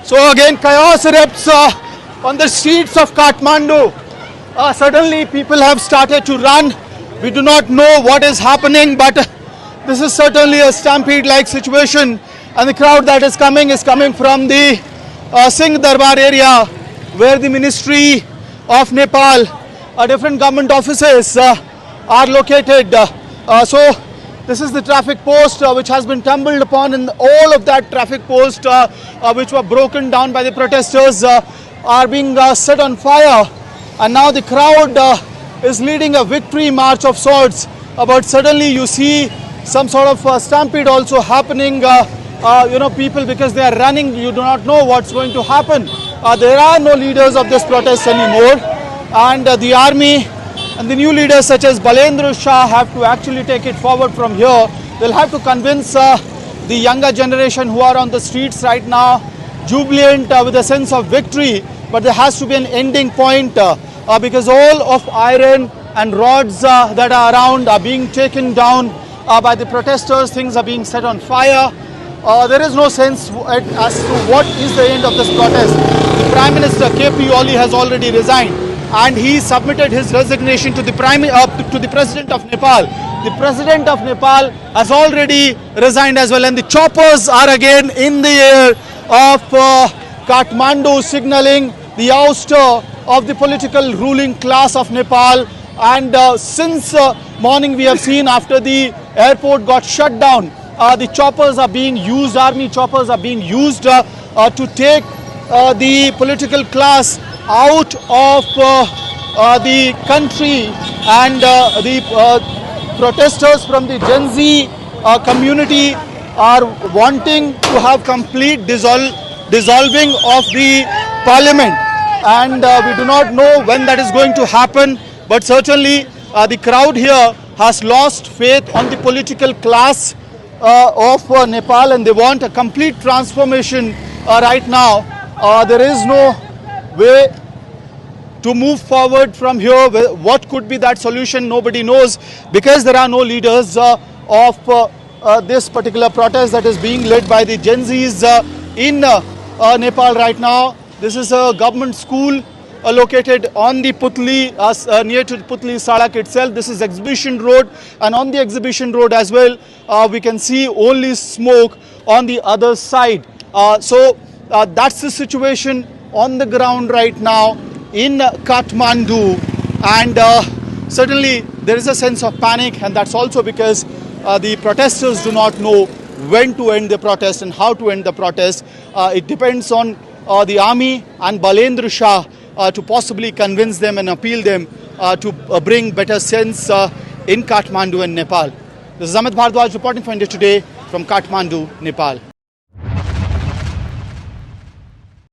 So again, chaos erupts on the streets of Kathmandu. Suddenly, people have started to run. We do not know what is happening, but this is certainly a stampede-like situation. And the crowd that is coming from the Singh Darbar area, where the Ministry of Nepal, different government offices are located. So this is the traffic post which has been tumbled upon, and all of that traffic post which were broken down by the protesters are being set on fire. And now the crowd is leading a victory march of sorts. But suddenly you see some sort of stampede also happening. People, because they are running, you do not know what's going to happen. There are no leaders of this protest anymore. And the army and the new leaders such as Balendra Shah have to actually take it forward from here. They'll have to convince the younger generation who are on the streets right now, jubilant with a sense of victory. But there has to be an ending point because all of iron and rods that are around are being taken down by the protesters. Things are being set on fire. There is no sense as to what is the end of this protest. The Prime Minister KP Oli has already resigned, and he submitted his resignation to the President of Nepal. The President of Nepal has already resigned as well, and the choppers are again in the air of Kathmandu, signaling the ouster of the political ruling class of Nepal. And since morning we have seen, after the airport got shut down, the choppers are being used, army choppers are being used to take the political class out of the country. And the protesters from the Gen Z community are wanting to have complete dissolving of the parliament. And we do not know when that is going to happen, but certainly the crowd here has lost faith on the political class of Nepal, and they want a complete transformation right now. There is no way to move forward from here. What could be that solution? Nobody knows, because there are no leaders of this particular protest that is being led by the Gen Zs in Nepal right now. This is a government school located on the Putli, near to Putli Sadak itself. This is Exhibition Road, and on the Exhibition Road as well, we can see only smoke on the other side. So that's the situation on the ground right now in Kathmandu. And certainly there is a sense of panic, and that's also because the protesters do not know when to end the protest and how to end the protest. It depends on the army and Balendra Shah to possibly convince them and appeal them to bring better sense in Kathmandu and Nepal. This is Amit Bhardwaj reporting for India Today from Kathmandu, Nepal.